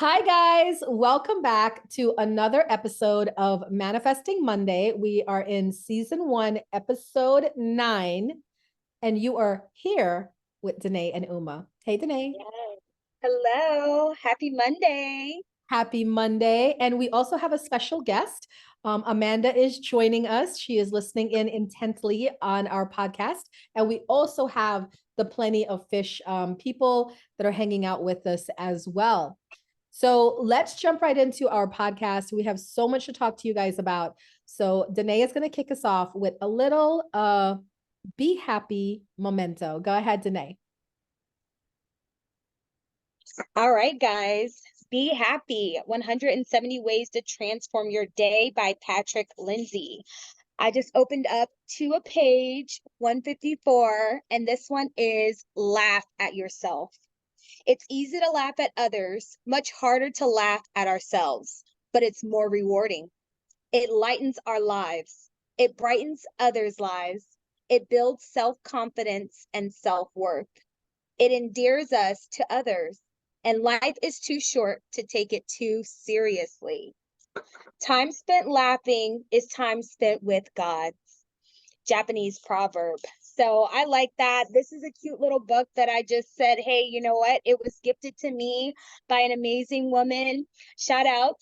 Hi, guys. Welcome back to another episode of Manifesting Monday. We are in season 1, episode 9, and you are here with Danae and Uma. Hey, Danae. Yes. Hello. Happy Monday. Happy Monday. And we also have a special guest. Amanda is joining us. She is listening in intently on our podcast. And we also have the Plenty of Fish people that are hanging out with us as well. So let's jump right into our podcast. We have so much to talk to you guys about. So Danae is going to kick us off with a little be happy memento. Go ahead, Danae. All right, guys. Be Happy 170 Ways to Transform Your Day by Patrick Lindsay. I just opened up to a page 154, and this one is Laugh at Yourself. It's easy to laugh at others, much harder to laugh at ourselves, but it's more rewarding. It lightens our lives. It brightens others' lives. It builds self-confidence and self-worth. It endears us to others, and life is too short to take it too seriously. Time spent laughing is time spent with God. Japanese proverb. So I like that. This is a cute little book that I just said, hey, you know what? It was gifted to me by an amazing woman. Shout out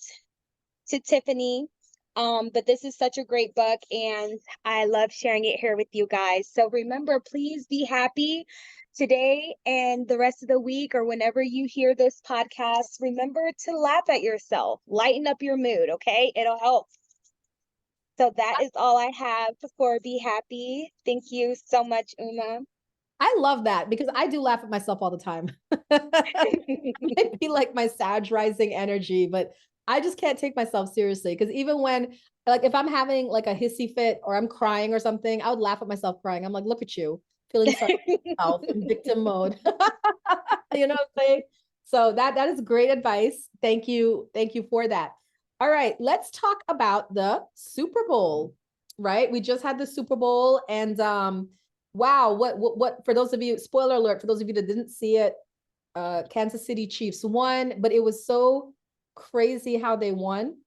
to Tiffany. But this is such a great book, and I love sharing it here with you guys. So remember, please be happy today and the rest of the week, or whenever you hear this podcast. Remember to laugh at yourself, lighten up your mood, okay? It'll help. So that is all I have for Be Happy. Thank you so much, Uma. I love that because I do laugh at myself all the time. Might be like my Sag rising energy, but I just can't take myself seriously. Because even when, like, if I'm having like a hissy fit or I'm crying or something, I would laugh at myself crying. I'm like, look at you, feeling sorry for yourself in victim mode. You know what I'm saying? So that is great advice. Thank you for that. All right, let's talk about the Super Bowl. Right, we just had the Super Bowl, and wow, what for those of you, spoiler alert, for those of you that didn't see it, Kansas City Chiefs won, but it was so crazy how they won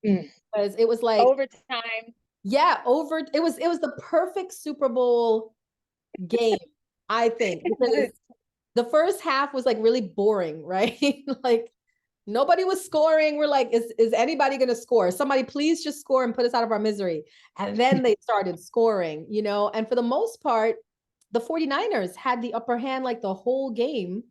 because it was like, Overtime. yeah, it was the perfect Super Bowl game, I think, because the first half was like really boring, right? Like nobody was scoring. We're like, is anybody going to score? Somebody please just score and put us out of our misery. And then they started scoring, and for the most part, the 49ers had the upper hand like the whole game.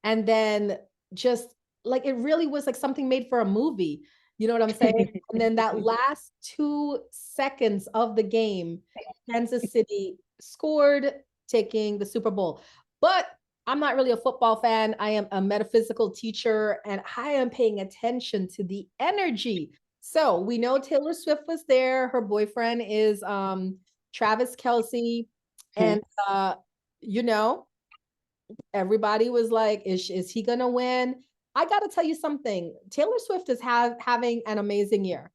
And then just like it really was like something made for a movie. You know what I'm saying? And then that last 2 seconds of the game, Kansas City scored, taking the Super Bowl. But I'm not really a football fan. I am a metaphysical teacher, and I am paying attention to the energy. So we know Taylor Swift was there. Her boyfriend is Travis Kelce. And you know, everybody was like, is he gonna win? I gotta tell you something. Taylor Swift is having an amazing year.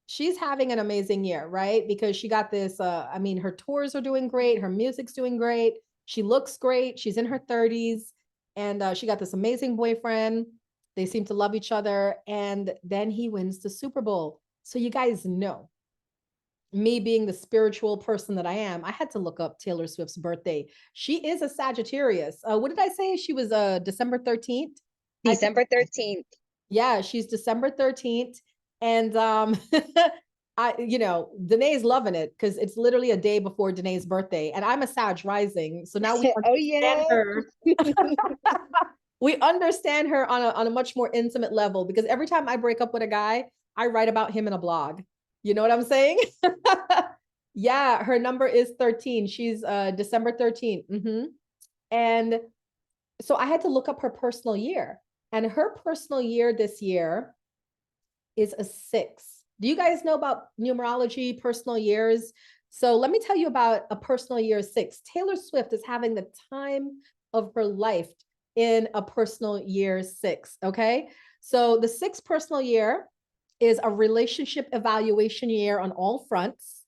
She's having an amazing year, right? Because she got this, I mean, her tours are doing great, her music's doing great, she looks great, she's in her 30s, and she got this amazing boyfriend. They seem to love each other, and then he wins the Super Bowl. So you guys know, me being the spiritual person that I am, I had to look up Taylor Swift's birthday. She is a Sagittarius. What did I say? She was December 13th. December 13th. Yeah, she's December 13th. And Danae's loving it because it's literally a day before Danae's birthday. And I'm a Sag rising. So now we Oh, understand yeah. her. We understand her on a much more intimate level because every time I break up with a guy, I write about him in a blog. You know what I'm saying? Yeah, her number is 13. She's December 13th. And so I had to look up her personal year. And her personal year this year is a 6. Do you guys know about numerology, personal years? So let me tell you about a personal year 6. Taylor Swift is having the time of her life in a personal year 6. Okay. So the 6th personal year is a relationship evaluation year on all fronts.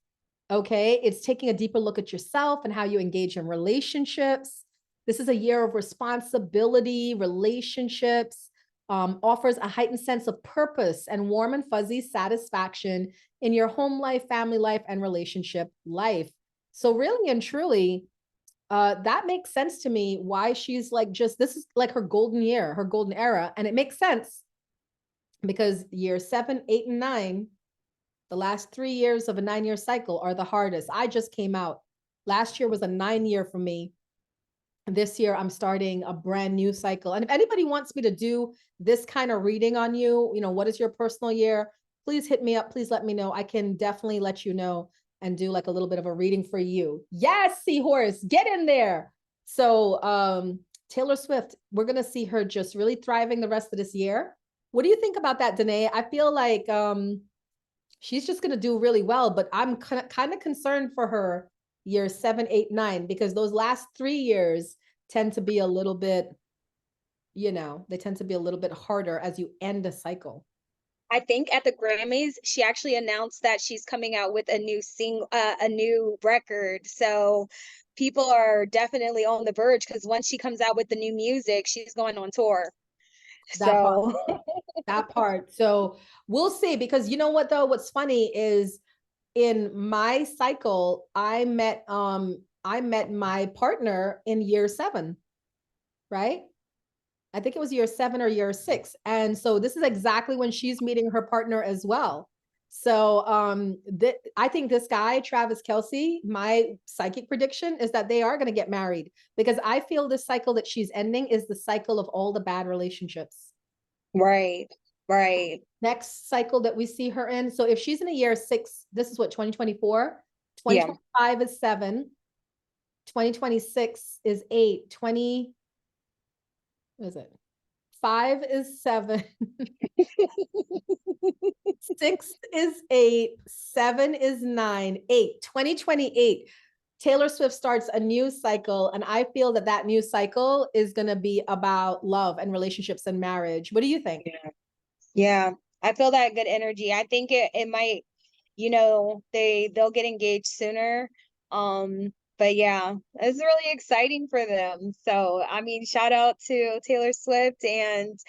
Okay. It's taking a deeper look at yourself and how you engage in relationships. This is a year of responsibility, relationships, offers a heightened sense of purpose and warm and fuzzy satisfaction in your home life, family life, and relationship life. So really and truly, that makes sense to me why she's like, just this is like her golden year, her golden era. And it makes sense because year 7, 8, and 9, the last 3 years of a 9-year cycle are the hardest. I just came out. Last year was a 9-year for me. This year I'm starting a brand new cycle. And if anybody wants me to do this kind of reading on you, what is your personal year? Please hit me up. Please let me know. I can definitely let you know and do like a little bit of a reading for you. Yes, Seahorse, get in there. So Taylor Swift, we're gonna see her just really thriving the rest of this year. What do you think about that, Danae? I feel like she's just gonna do really well, but I'm kind of concerned for her year 7, 8, 9, because those last 3 years tend to be a little bit, they tend to be a little bit harder as you end a cycle. I think at the Grammys, she actually announced that she's coming out with a new record. So people are definitely on the verge because once she comes out with the new music, she's going on tour. That part, So that part. So we'll see, because you know what though? What's funny is in my cycle, I met my partner in year 7, right? I think it was year 7 or year 6. And so this is exactly when she's meeting her partner as well. So I think this guy, Travis Kelce, my psychic prediction is that they are going to get married, because I feel this cycle that she's ending is the cycle of all the bad relationships. right, right. Next cycle that we see her in. So if she's in a year 6, this is what, 2024, Yeah. 2025 is 7, 2026 is 8, what is it? 5 is 7, 6 is 8, 7 is 9, 8, 2028. Taylor Swift starts a new cycle, and I feel that that new cycle is going to be about love and relationships and marriage. What do you think? Yeah. Yeah. I feel that good energy. I think it might, they'll get engaged sooner. But yeah, it's really exciting for them. So, I mean, shout out to Taylor Swift and,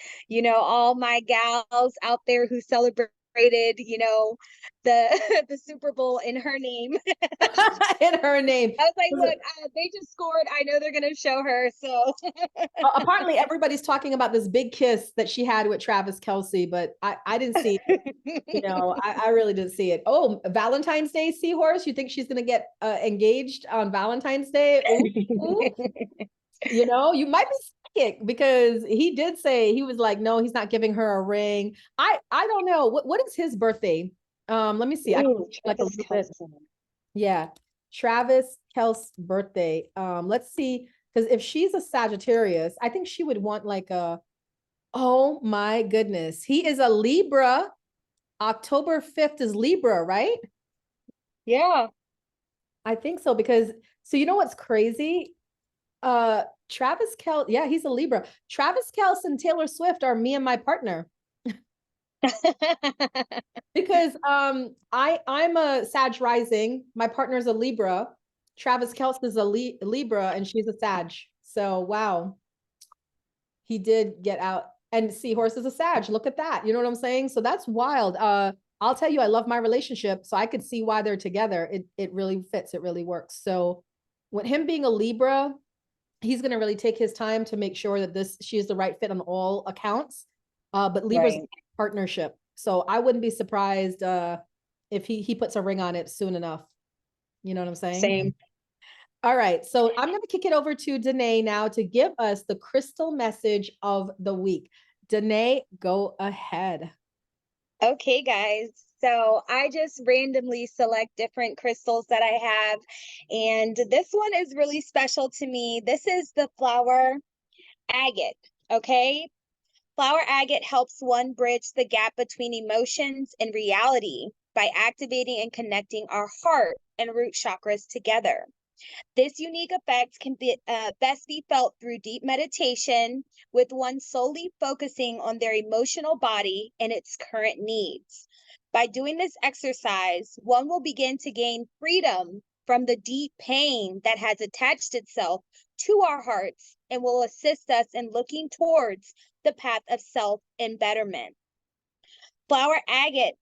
all my gals out there who celebrated, the the Super Bowl in her name. In her name. I was like, look, they just scored. I know they're going to show her. So Apparently everybody's talking about this big kiss that she had with Travis Kelce, but I didn't see it. I really didn't see it. Oh, Valentine's Day, Seahorse. You think she's gonna get engaged on Valentine's Day? Ooh. You might be psychic, because he did say, he was like, no, he's not giving her a ring. I don't know. What is his birthday? Let me see. I can Ooh, like a Travis little bit. Kelce. Yeah. Travis Kelce's birthday. Let's see. Because if she's a Sagittarius, I think she would want like oh my goodness. He is a Libra. October 5th is Libra, right? Yeah. I think so, because so you know what's crazy? Travis Kelce, yeah, he's a Libra. Travis Kelce and Taylor Swift are me and my partner. Because I'm a Sag rising. My partner's a Libra. Travis Kelce is a Libra, and she's a Sag. So wow, he did get out. And Seahorse is a Sag. Look at that. You know what I'm saying? So that's wild. I'll tell you, I love my relationship, so I could see why they're together. It really fits. It really works. So with him being a Libra, he's going to really take his time to make sure that she's the right fit on all accounts. But Libra's Right. partnership. So I wouldn't be surprised if he puts a ring on it soon enough. You know what I'm saying? Same. All right. So I'm going to kick it over to Danae now to give us the crystal message of the week. Danae, go ahead. Okay, guys. So I just randomly select different crystals that I have. And this one is really special to me. This is the flower agate. Okay. Flower agate helps one bridge the gap between emotions and reality by activating and connecting our heart and root chakras together. This unique effect can best be felt through deep meditation, with one solely focusing on their emotional body and its current needs. By doing this exercise, one will begin to gain freedom from the deep pain that has attached itself to our hearts and will assist us in looking towards the path of self and betterment. Flower agate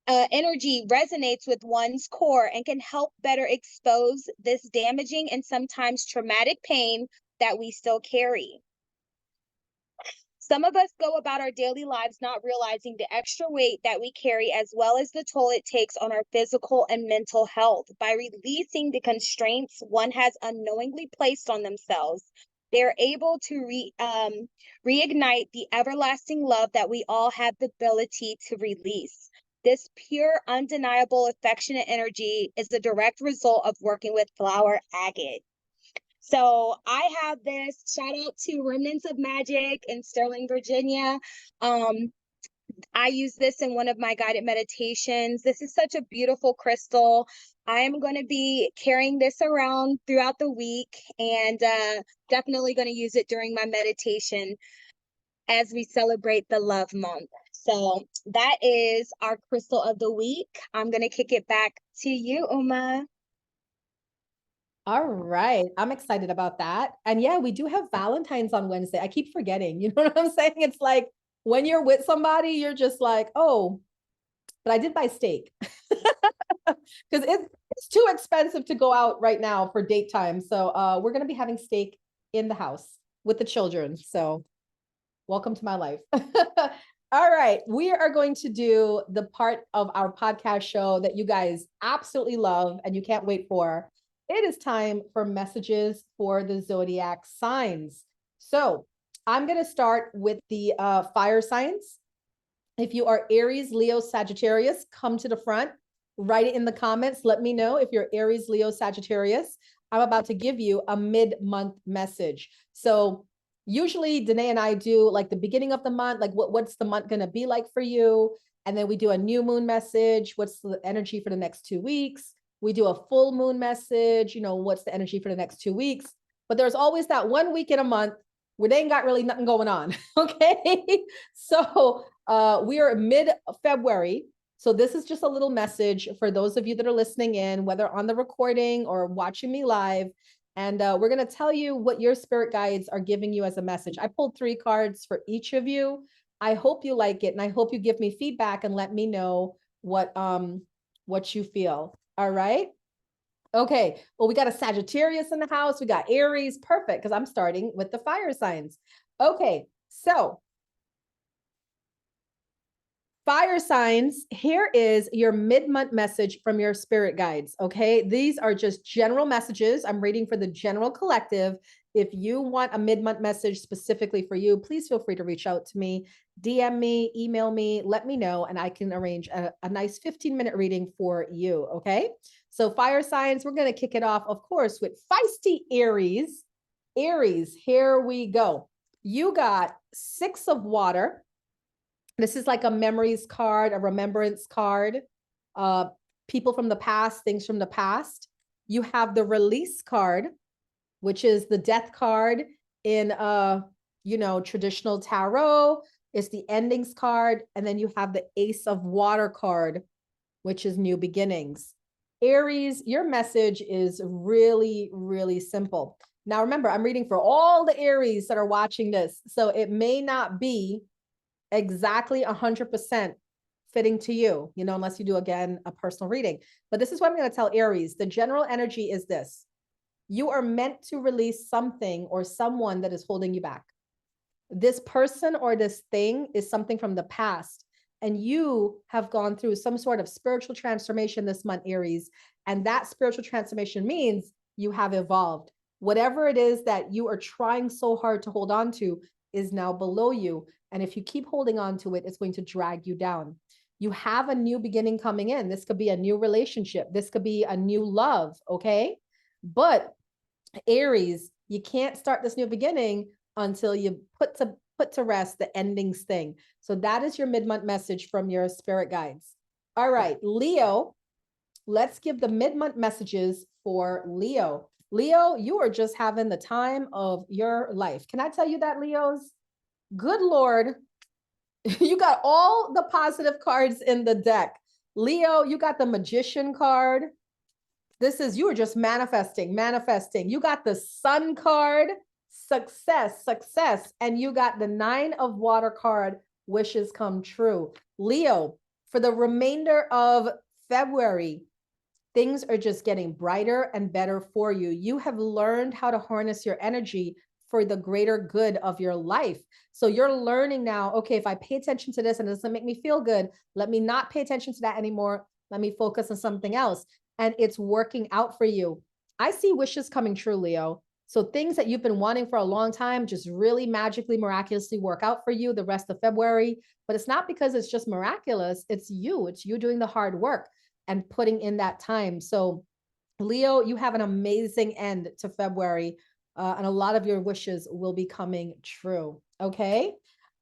energy resonates with one's core and can help better expose this damaging and sometimes traumatic pain that we still carry. Some of us go about our daily lives not realizing the extra weight that we carry, as well as the toll it takes on our physical and mental health. By releasing the constraints one has unknowingly placed on themselves, they're able to reignite the everlasting love that we all have the ability to release. This pure, undeniable, affectionate energy is the direct result of working with flower agate. So I have this, shout out to Remnants of Magic in Sterling, Virginia. I use this in one of my guided meditations. This is such a beautiful crystal. I am going to be carrying this around throughout the week, and definitely going to use it during my meditation as we celebrate the love month. So that is our crystal of the week. I'm going to kick it back to you, Uma. All right. I'm excited about that. And yeah, we do have Valentine's on Wednesday. I keep forgetting. You know what I'm saying? It's like when you're with somebody, you're just like, oh, but I did buy steak because it's too expensive to go out right now for date time. So we're going to be having steak in the house with the children. So welcome to my life. All right. We are going to do the part of our podcast show that you guys absolutely love and you can't wait for. It is time for messages for the zodiac signs. So I'm going to start with the fire signs. If you are Aries, Leo, Sagittarius, come to the front. Write it in the comments. Let me know if you're Aries, Leo, Sagittarius. I'm about to give you a mid-month message. So usually Danae and I do like the beginning of the month, like what's the month going to be like for you? And then we do a new moon message. What's the energy for the next 2 weeks? We do a full moon message, you know, what's the energy for the next 2 weeks? But there's always that 1 week in a month where they ain't got really nothing going on. Okay. So we are mid-February. So this is just a little message for those of you that are listening in, whether on the recording or watching me live. And we're going to tell you what your spirit guides are giving you as a message. I pulled 3 cards for each of you. I hope you like it. And I hope you give me feedback and let me know what you feel. All right. Okay. Well, we got a Sagittarius in the house. We got Aries. Perfect. Because I'm starting with the fire signs. Okay. So fire signs, here is your mid-month message from your spirit guides. Okay. These are just general messages. I'm reading for the general collective. If you want a mid-month message specifically for you, please feel free to reach out to me, DM me, email me, let me know, and I can arrange a nice 15-minute reading for you. Okay. So fire signs, we're going to kick it off, of course, with feisty Aries. Aries, here we go. You got 6 of water. This is like a memories card, a remembrance card, people from the past, things from the past. You have the release card, which is the death card in, traditional tarot. It's the endings card. And then you have the Ace of Water card, which is new beginnings. Aries, your message is really, really simple. Now, remember, I'm reading for all the Aries that are watching this. So it may not be exactly 100% fitting to you, unless you do, again, a personal reading. But this is what I'm going to tell Aries. The general energy is this. You are meant to release something or someone that is holding you back. This person or this thing is something from the past. And you have gone through some sort of spiritual transformation this month, Aries. And that spiritual transformation means you have evolved. Whatever it is that you are trying so hard to hold on to is now below you. And if you keep holding on to it, it's going to drag you down. You have a new beginning coming in. This could be a new relationship. This could be a new love. Okay. But Aries, you can't start this new beginning until you put to rest the endings thing. So that is your mid-month message from your spirit guides. All right, Leo, let's give the mid-month messages for Leo. Leo, you are just having the time of your life. Can I tell you that, Leos? Good Lord, you got all the positive cards in the deck. Leo, you got the Magician card. This is, you are just manifesting, manifesting. You got the Sun card, success, success. And you got the 9 of Water card, wishes come true. Leo, for the remainder of February, things are just getting brighter and better for you. You have learned how to harness your energy for the greater good of your life. So you're learning now, okay, if I pay attention to this and it doesn't make me feel good, let me not pay attention to that anymore. Let me focus on something else. And it's working out for you. I see wishes coming true, Leo. So things that you've been wanting for a long time just really magically, miraculously work out for you the rest of February. But it's not because it's just miraculous. It's you doing the hard work and putting in that time. So Leo, you have an amazing end to February, and a lot of your wishes will be coming true. Okay.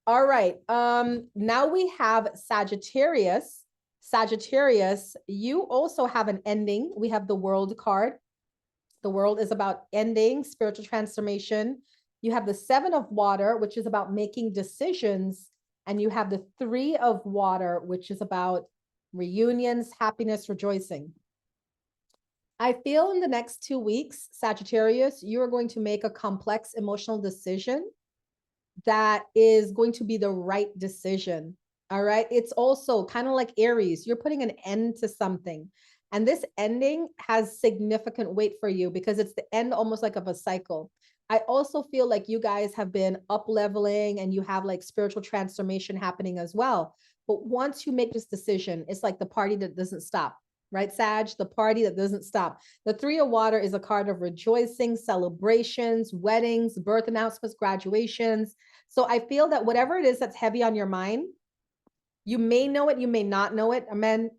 All right. Now we have Sagittarius. Sagittarius, you also have an ending. We have the World card. The World is about ending, spiritual transformation. You have the 7 of Water, which is about making decisions. And you have the 3 of Water, which is about reunions, happiness, rejoicing. I feel in the next 2 weeks, Sagittarius, you are going to make a complex emotional decision that is going to be the right decision. All right. It's also kind of like Aries, you're putting an end to something. And this ending has significant weight for you because it's the end almost like of a cycle. I also feel like you guys have been up leveling and you have like spiritual transformation happening as well. But once you make this decision, it's like the party that doesn't stop, right, Sag? The party that doesn't stop. The 3 of Water is a card of rejoicing, celebrations, weddings, birth announcements, graduations. So I feel that whatever it is that's heavy on your mind, you may know it, you may not know it.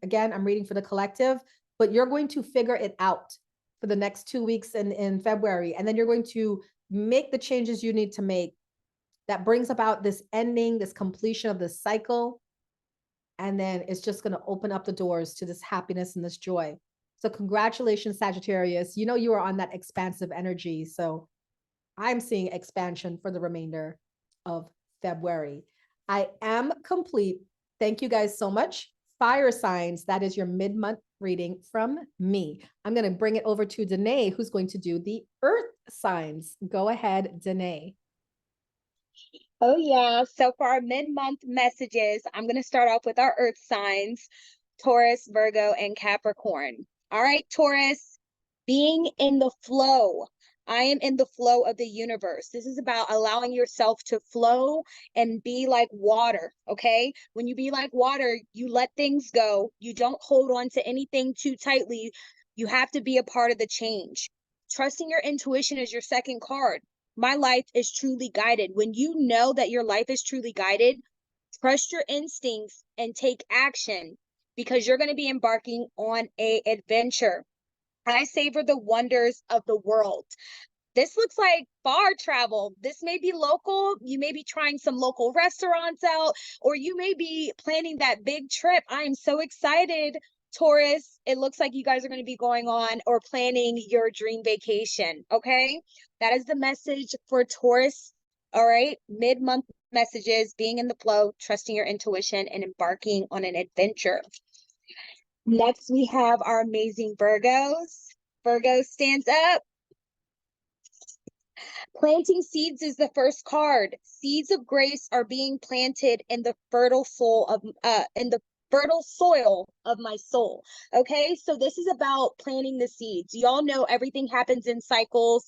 Again, I'm reading for the collective, but you're going to figure it out for the next 2 weeks in February. And then you're going to make the changes you need to make that brings about this ending, this completion of this cycle. And then it's just going to open up the doors to this happiness and this joy. So congratulations, Sagittarius. You know, you are on that expansive energy. So I'm seeing expansion for the remainder of February. I am complete. Thank you guys so much. Fire signs, that is your mid-month reading from me. I'm going to bring it over to Danae, who's going to do the earth signs. Go ahead, Danae. Oh, yeah. So for our mid-month messages, I'm going to start off with our earth signs, Taurus, Virgo, and Capricorn. All right, Taurus, being in the flow. I am in the flow of the universe. This is about allowing yourself to flow and be like water, okay? When you be like water, you let things go. You don't hold on to anything too tightly. You have to be a part of the change. Trusting your intuition is your second card. My life is truly guided. When you know that your life is truly guided, trust your instincts and take action because you're going to be embarking on an adventure. I savor the wonders of the world. This looks like far travel. This may be local. You may be trying some local restaurants out, or you may be planning that big trip. I am so excited, Taurus. It looks like you guys are going to be going on or planning your dream vacation. Okay. That is the message for Taurus. All right. Mid-month messages, being in the flow, trusting your intuition, and embarking on an adventure. Next, we have our amazing Virgos. Virgo stands up. Planting seeds is the first card. Seeds of grace are being planted in the fertile soul of fertile soil of my soul. Okay, so this is about planting the seeds. Y'all know everything happens in cycles,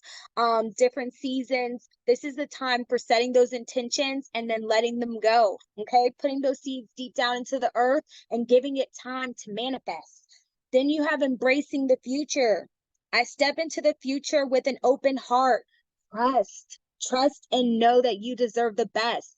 different seasons. This is the time for setting those intentions and then letting them go. Okay, putting those seeds deep down into the earth and giving it time to manifest. Then you have embracing the future. I step into the future with an open heart. Trust and know that you deserve the best.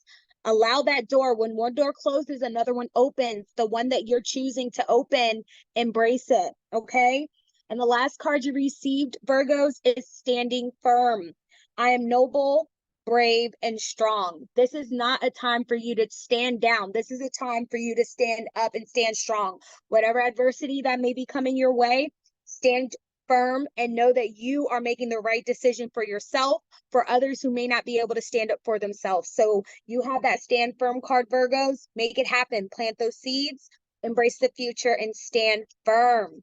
Allow that door. When one door closes, another one opens. The one that you're choosing to open, embrace it. Okay. And the last card you received, Virgos, is standing firm. I am noble, brave, and strong. This is not a time for you to stand down. This is a time for you to stand up and stand strong. Whatever adversity that may be coming your way, stand firm and know that you are making the right decision for yourself, for others who may not be able to stand up for themselves. So you have that stand firm card, Virgos. Make it happen. Plant those seeds, embrace the future, and stand firm.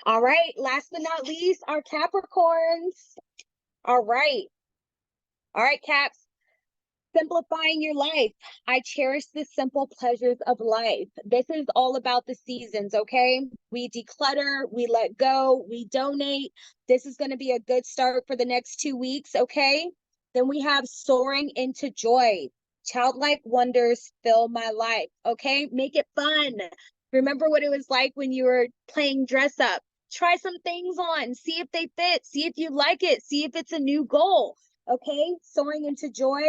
All right, last but not least, our Capricorns. All right. All right, Caps. Simplifying your life. I cherish the simple pleasures of life. This is all about the seasons, okay? We declutter, we let go, we donate. This is going to be a good start for the next 2 weeks, okay? Then we have soaring into joy. Childlike wonders fill my life, okay? Make it fun. Remember what it was like when you were playing dress up. Try some things on, see if they fit, see if you like it, see if it's a new goal, okay? Soaring into joy.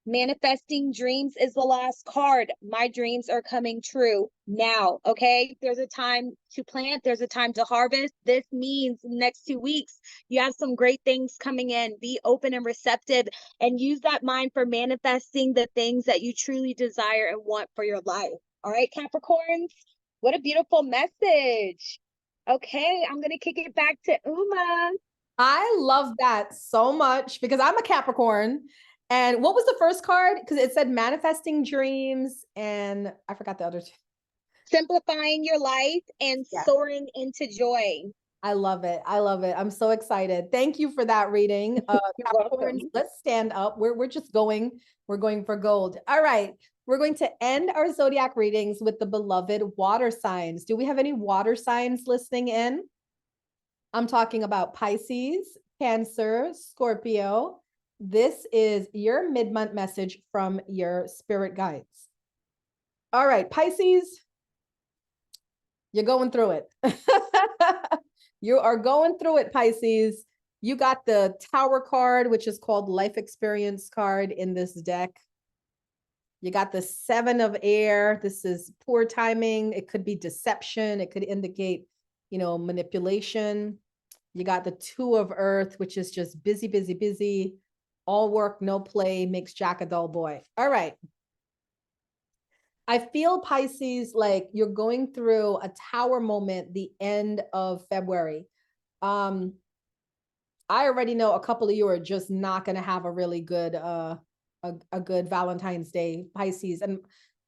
Manifesting dreams is the last card. My dreams are coming true now. Okay. There's a time to plant, there's a time to harvest. This means next 2 weeks, you have some great things coming in. Be open and receptive and use that mind for manifesting the things that you truly desire and want for your life. All right, Capricorns, what a beautiful message. Okay. I'm going to kick it back to Uma. I love that so much because I'm a Capricorn. And what was the first card? Because it said manifesting dreams, and I forgot the other two. Simplifying your life and soaring into joy. I love it. I love it. I'm so excited. Thank you for that reading. You're Capricorns, welcome. let's stand up. We're just going. We're going for gold. All right. We're going to end our zodiac readings with the beloved water signs. Do we have any water signs listening in? I'm talking about Pisces, Cancer, Scorpio. This is your mid-month message from your spirit guides. All right, Pisces, you're going through it. You are going through it, Pisces. You got the Tower card, which is called Life Experience card in this deck. You got the Seven of Air. This is poor timing. It could be deception. It could indicate, manipulation. You got the Two of Earth, which is just busy, busy, busy. All work, no play, makes Jack a dull boy. All right. I feel, Pisces, like you're going through a Tower moment the end of February. I already know a couple of you are just not going to have a really good a good Valentine's Day, Pisces, and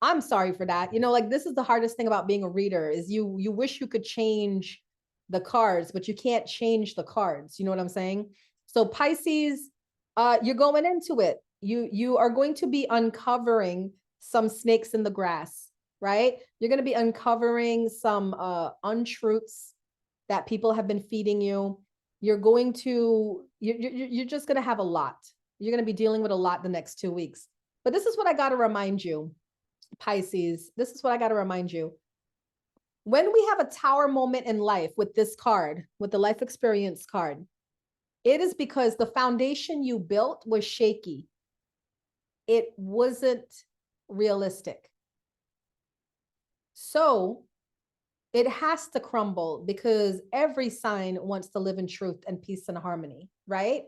I'm sorry for that. Like this is the hardest thing about being a reader is you wish you could change the cards, but you can't change the cards. You know what I'm saying? So Pisces, you're going into it. You are going to be uncovering some snakes in the grass, right? You're going to be uncovering some untruths that people have been feeding you. You're just going to have a lot. You're going to be dealing with a lot the next 2 weeks. But this is what I got to remind you, Pisces. This is what I got to remind you. When we have a Tower moment in life with this card, with the Life Experience card, it is because the foundation you built was shaky. It wasn't realistic. So it has to crumble because every sign wants to live in truth and peace and harmony, right?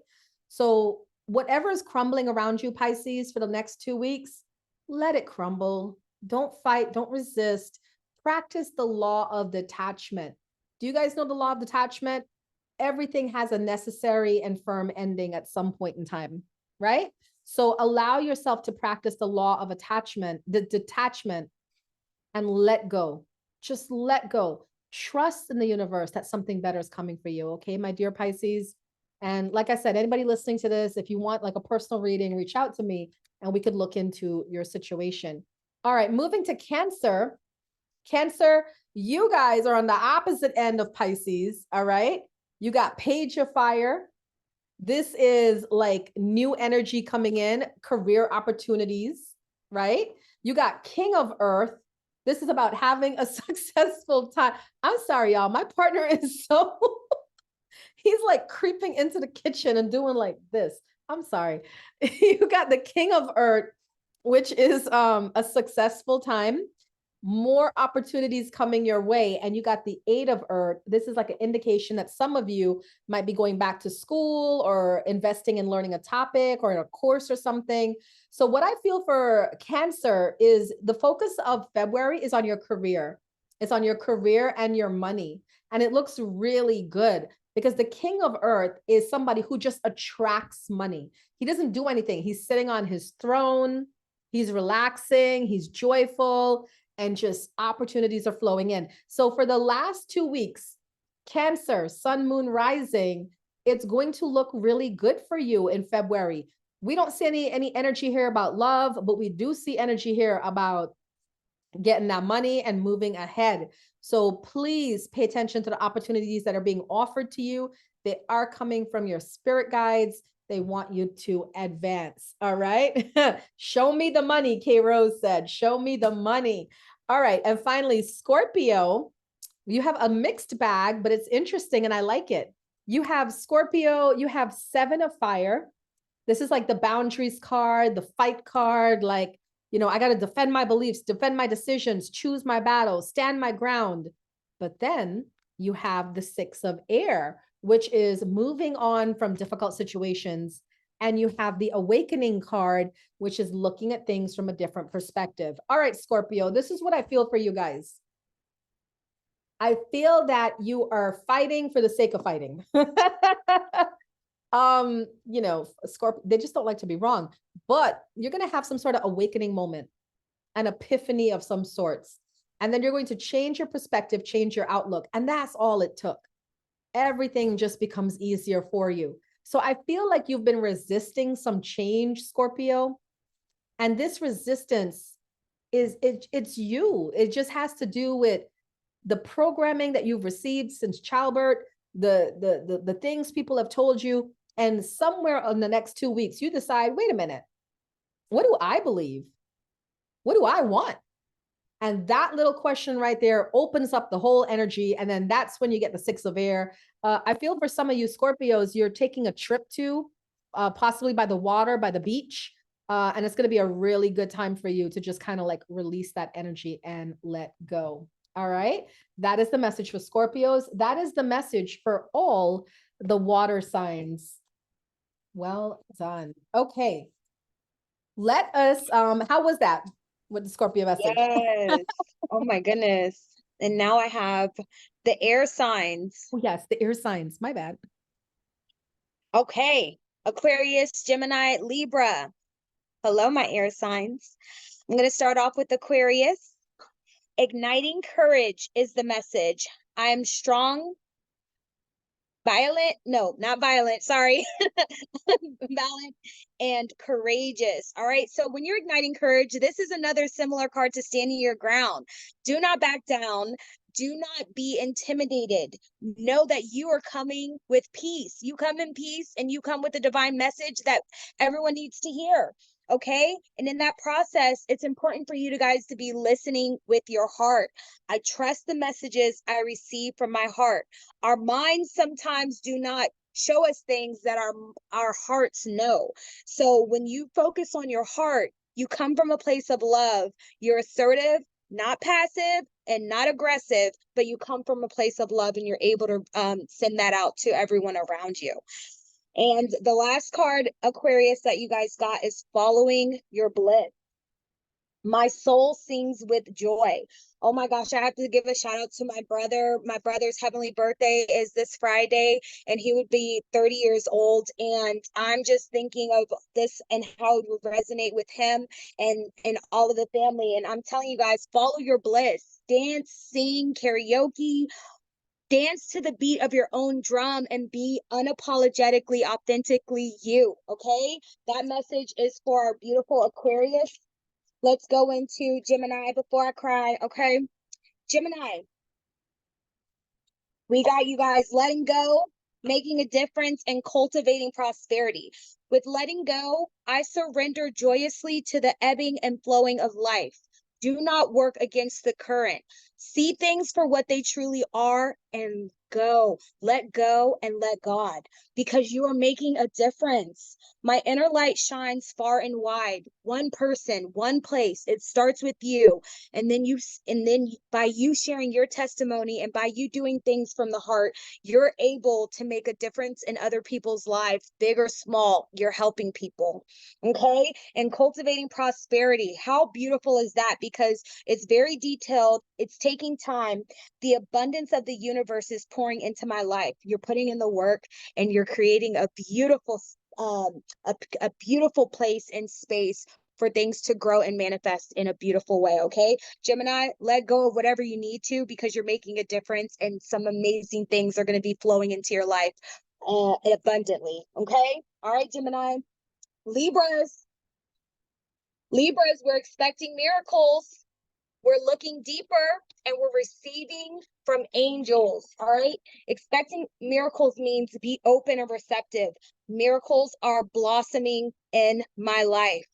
So whatever is crumbling around you, Pisces, for the next 2 weeks, let it crumble. Don't fight, don't resist. Practice the law of detachment. Do you guys know the law of detachment? Everything has a necessary and firm ending at some point in time, right? So allow yourself to practice the law of attachment, the detachment, and let go. Just let go. Trust in the universe that something better is coming for you. Okay, my dear Pisces. And like I said, anybody listening to this, if you want like a personal reading, reach out to me and we could look into your situation. All right, moving to Cancer. Cancer, you guys are on the opposite end of Pisces. All right. You got Page of Fire. This is like new energy coming in, career opportunities, right? You got King of Earth. This is about having a successful time. I'm sorry, y'all. My partner is so, he's like creeping into the kitchen and doing like this. I'm sorry. You got the King of Earth, which is a successful time, more opportunities coming your way. And you got the Eight of Earth. This is like an indication that some of you might be going back to school or investing in learning a topic or in a course or something. So what I feel for Cancer is the focus of February is on your career. It's on your career and your money. And it looks really good because the King of Earth is somebody who just attracts money. He doesn't do anything. He's sitting on his throne. He's relaxing. He's joyful. And just opportunities are flowing in. So for the last 2 weeks, Cancer, sun, moon, rising. It's going to look really good for you in February. We don't see any energy here about love, but we do see energy here about getting that money and moving ahead. So please pay attention to the opportunities that are being offered to you. They are coming from your spirit guides. They want you to advance. All right. Show me the money, K Rose said. Show me the money. All right. And finally, Scorpio, you have a mixed bag, but it's interesting and I like it. You have Scorpio, you have 7 of fire. This is like the boundaries card, the fight card, like, I got to defend my beliefs, defend my decisions, choose my battles, stand my ground. But then you have the 6 of air, which is moving on from difficult situations. And you have the awakening card, which is looking at things from a different perspective. All right, Scorpio, this is what I feel for you guys. I feel that you are fighting for the sake of fighting. Scorpio, they just don't like to be wrong, but you're going to have some sort of awakening moment, an epiphany of some sorts. And then you're going to change your perspective, change your outlook. And that's all it took. Everything just becomes easier for you. So I feel like you've been resisting some change, Scorpio. And this resistance it's you. It just has to do with the programming that you've received since childbirth, the things people have told you. And somewhere in the next 2 weeks, you decide, wait a minute, what do I believe? What do I want? And that little question right there opens up the whole energy. And then that's when you get the 6 of air. I feel for some of you Scorpios, you're taking a trip to possibly by the water, by the beach. And it's going to be a really good time for you to just kind of like release that energy and let go. All right. That is the message for Scorpios. That is the message for all the water signs. Well done. Okay. Let us, how was that with the Scorpio message? Yes. Oh my goodness. And now I have the air signs. Oh, yes, the air signs. My bad. Okay. Aquarius, Gemini, Libra. Hello, my air signs. I'm going to start off with Aquarius. Igniting courage is the message. I am strong, not violent, sorry. Violent and courageous. All right. So when you're igniting courage, this is another similar card to standing your ground. Do not back down. Do not be intimidated. Know that you are coming with peace. You come in peace and you come with a divine message that everyone needs to hear. Okay. And in that process, it's important for you guys to be listening with your heart. I trust the messages I receive from my heart. Our minds sometimes do not show us things that our hearts know. So when you focus on your heart, you come from a place of love. You're assertive, not passive and not aggressive, but you come from a place of love and you're able to send that out to everyone around you. And the last card, Aquarius, that you guys got is following your bliss. My soul sings with joy. Oh my gosh, I have to give a shout out to my brother. My brother's heavenly birthday is this Friday, and he would be 30 years old. And I'm just thinking of this and how it would resonate with him and all of the family. And I'm telling you guys, follow your bliss. Dance, sing, karaoke, dance to the beat of your own drum and be unapologetically, authentically you. Okay? That message is for our beautiful Aquarius. Let's go into Gemini before I cry, okay? Gemini, we got you guys letting go, making a difference, and cultivating prosperity. With letting go, I surrender joyously to the ebbing and flowing of life. Do not work against the current. See things for what they truly are and go. Let go and let God, because you are making a difference. My inner light shines far and wide. One person, one place. It starts with you. And then by you sharing your testimony and by you doing things from the heart, you're able to make a difference in other people's lives, big or small. You're helping people. Okay. And cultivating prosperity. How beautiful is that? Because it's very detailed. It's taking time. The abundance of the universe is pouring into my life. You're putting in the work and you're creating a beautiful a beautiful place and space for things to grow and manifest in a beautiful way. Okay, Gemini, let go of whatever you need to, because you're making a difference and some amazing things are going to be flowing into your life abundantly. Okay, all right, Gemini. Libras, Libras, we're expecting miracles. We're looking deeper and we're receiving from angels. All right. Expecting miracles means be open and receptive. Miracles are blossoming in my life.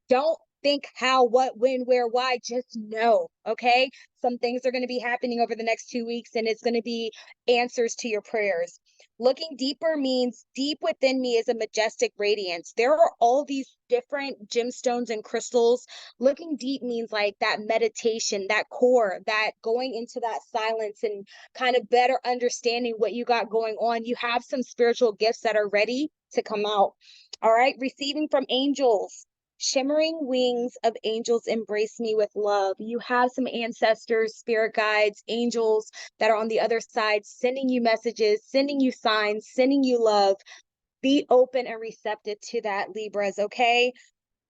Don't think how, what, when, where, why. Just know. Okay. Some things are going to be happening over the next 2 weeks, and it's going to be answers to your prayers. Looking deeper means deep within me is a majestic radiance. There are all these different gemstones and crystals. Looking deep means like that meditation, that core, that going into that silence and kind of better understanding what you got going on. You have some spiritual gifts that are ready to come out. All right. Receiving from angels. Shimmering wings of angels embrace me with love. You have some ancestors, spirit guides, angels that are on the other side, sending you messages, sending you signs, sending you love. Be open and receptive to that, Libras, okay?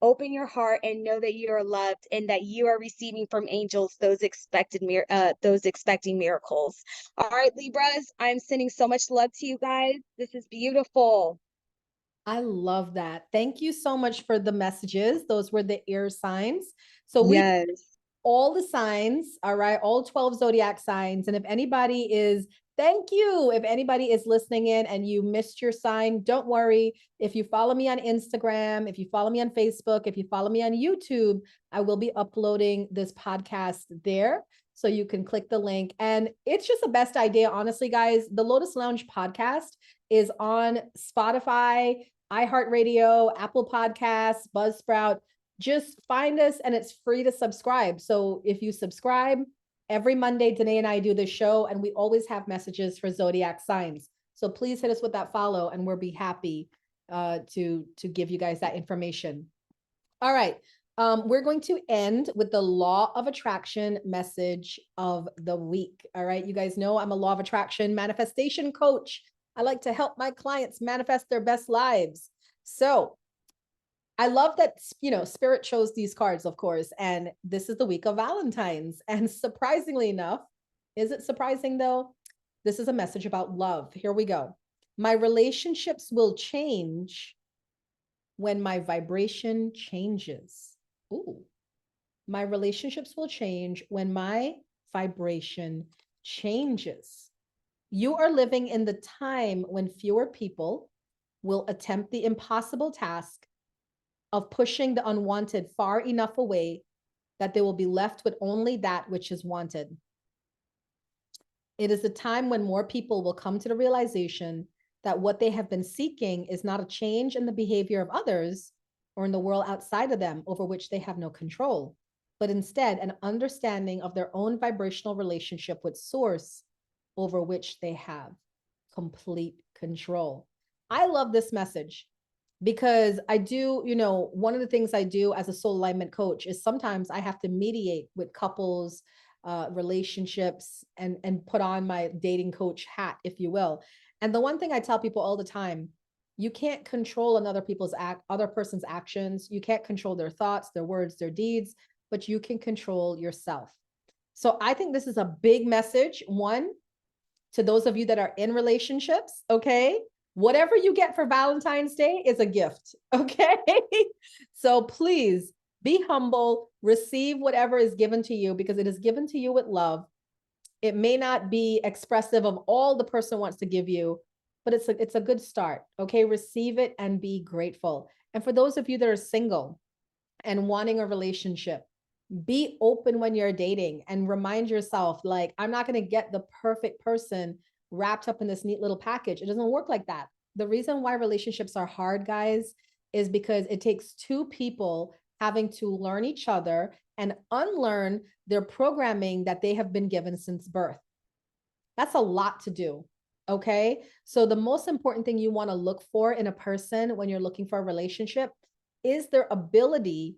Open your heart and know that you are loved and that you are receiving from angels those expecting miracles. All right, Libras, I'm sending so much love to you guys. This is beautiful. I love that. Thank you so much for the messages. Those were the air signs. So we Yes. all the signs, all right, all 12 zodiac signs. And if anybody is, thank you. If anybody is listening in and you missed your sign, don't worry. If you follow me on Instagram, if you follow me on Facebook, if you follow me on YouTube, I will be uploading this podcast there. So you can click the link. And it's just the best idea, honestly, guys. The Lotus Lounge podcast is on Spotify, iHeartRadio, Apple Podcasts, Buzzsprout. Just find us and it's free to subscribe. So if you subscribe, every Monday, Danae and I do the show, and we always have messages for zodiac signs. So please hit us with that follow, and we'll be happy to give you guys that information. All right. We're going to end with the law of attraction message of the week. All right. You guys know I'm a law of attraction manifestation coach. I like to help my clients manifest their best lives. So I love that, Spirit chose these cards, of course, and this is the week of Valentine's. And surprisingly enough, is it surprising though? This is a message about love. Here we go. My relationships will change when my vibration changes. Ooh. My relationships will change when my vibration changes. You are living in the time when fewer people will attempt the impossible task of pushing the unwanted far enough away that they will be left with only that which is wanted. It is a time when more people will come to the realization that what they have been seeking is not a change in the behavior of others or in the world outside of them over which they have no control, but instead an understanding of their own vibrational relationship with Source over which they have complete control. I love this message because I do, one of the things I do as a soul alignment coach is sometimes I have to mediate with couples, relationships, and put on my dating coach hat, if you will. And the one thing I tell people all the time, you can't control other person's actions. You can't control their thoughts, their words, their deeds, but you can control yourself. So I think this is a big message. One, to those of you that are in relationships, okay? Whatever you get for Valentine's Day is a gift, okay? So please be humble, receive whatever is given to you because it is given to you with love. It may not be expressive of all the person wants to give you, but it's a good start, okay? Receive it and be grateful. And for those of you that are single and wanting a relationship, be open when you're dating and remind yourself, like, I'm not going to get the perfect person wrapped up in this neat little package. It doesn't work like that. The reason why relationships are hard, guys, is because it takes two people having to learn each other and unlearn their programming that they have been given since birth. That's a lot to do. Okay. So the most important thing you want to look for in a person when you're looking for a relationship is their ability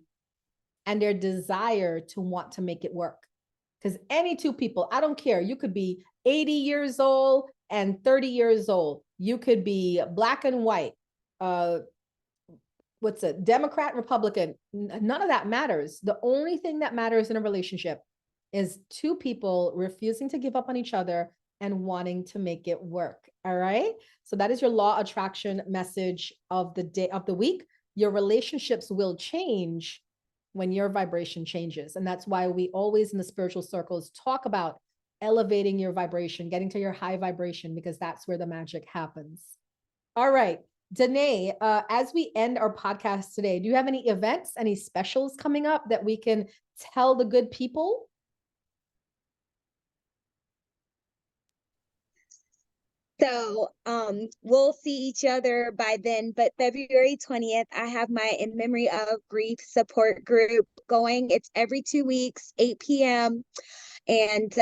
and their desire to want to make it work. Because any two people, I don't care, you could be 80 years old and 30 years old. You could be black and white, what's it, Democrat, Republican, none of that matters. The only thing that matters in a relationship is two people refusing to give up on each other and wanting to make it work. All right. So that is your law attraction message of the day, of the week. Your relationships will change when your vibration changes. And that's why we always in the spiritual circles talk about elevating your vibration, getting to your high vibration, because that's where the magic happens. All right. Danae, as we end our podcast today, do you have any events, any specials coming up that we can tell the good people? So we'll see each other by then, but February 20th, I have my In Memory of Grief support group going. It's every 2 weeks, 8 p.m. And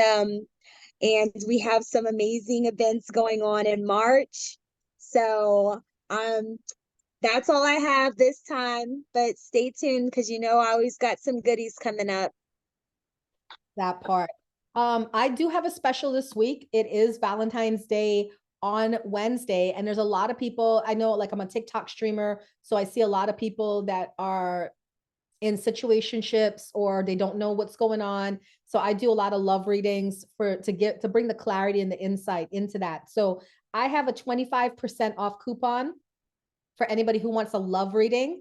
we have some amazing events going on in March. So that's all I have this time, but stay tuned because I always got some goodies coming up. That part. I do have a special this week. It is Valentine's Day on Wednesday, and there's a lot of people I know, like I'm a TikTok streamer, so I see a lot of people that are in situationships or they don't know what's going on. So I do a lot of love readings to bring the clarity and the insight into that. So I have a 25% off coupon for anybody who wants a love reading.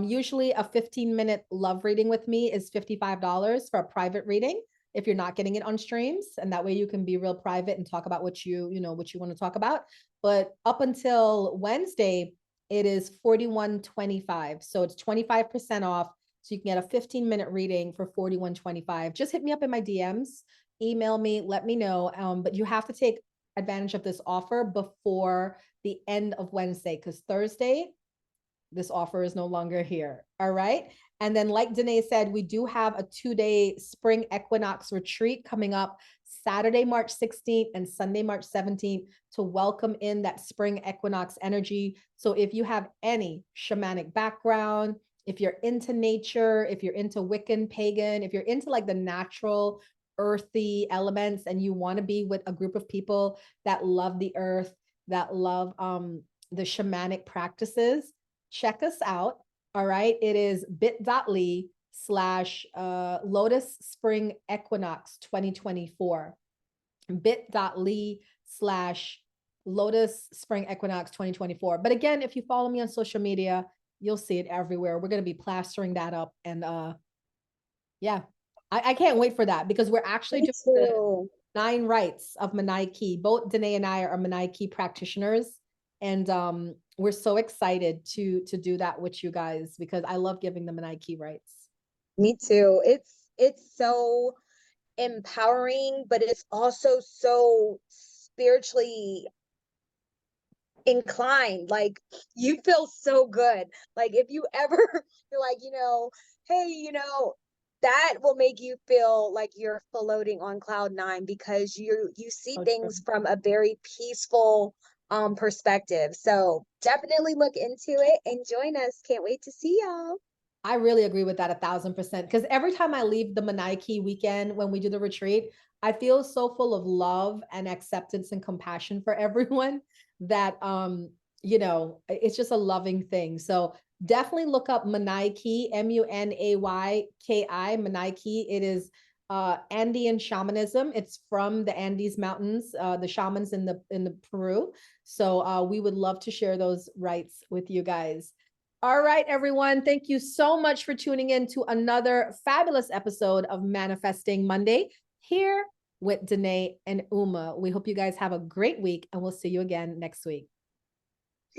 Usually a 15-minute love reading with me is $55 for a private reading if you're not getting it on streams. And that way you can be real private and talk about what you want to talk about. But up until Wednesday, it is $41.25. So it's 25% off. So you can get a 15-minute reading for $41.25. Just hit me up in my DMs, email me, let me know. But you have to take advantage of this offer before the end of Wednesday, because Thursday, this offer is no longer here. All right. And then, like Danae said, we do have a 2-day spring equinox retreat coming up Saturday, March 16th and Sunday, March 17th to welcome in that spring equinox energy. So if you have any shamanic background, if you're into nature, if you're into Wiccan, pagan, if you're into like the natural earthy elements and you want to be with a group of people that love the earth, that love the shamanic practices, check us out. All right. It is bit.ly/Lotus Spring Equinox 2024. bit.ly/Lotus Spring Equinox 2024. But again, if you follow me on social media, you'll see it everywhere. We're going to be plastering that up. And yeah, I can't wait for that, because we're actually doing the 9 rites of Menaiki. Both Danae and I are Menaiki practitioners. And we're so excited to do that with you guys, because I love giving the Menaiki rites. Me too. It's so empowering, but it's also so spiritually inclined. Like, you feel so good. Like, if you ever you're like, hey, that will make you feel like you're floating on cloud 9, because you see things from a very peaceful perspective. So definitely look into it and join us. Can't wait to see y'all. I really agree with that 1,000%. Because every time I leave the Menaiki weekend when we do the retreat, I feel so full of love and acceptance and compassion for everyone that it's just a loving thing. So definitely look up Menaiki, Munayki, Menaiki. It is Andean shamanism. It's from the Andes Mountains, the shamans in the Peru. So we would love to share those rites with you guys. All right, everyone. Thank you so much for tuning in to another fabulous episode of Manifesting Monday here with Danae and Uma. We hope you guys have a great week, and we'll see you again next week.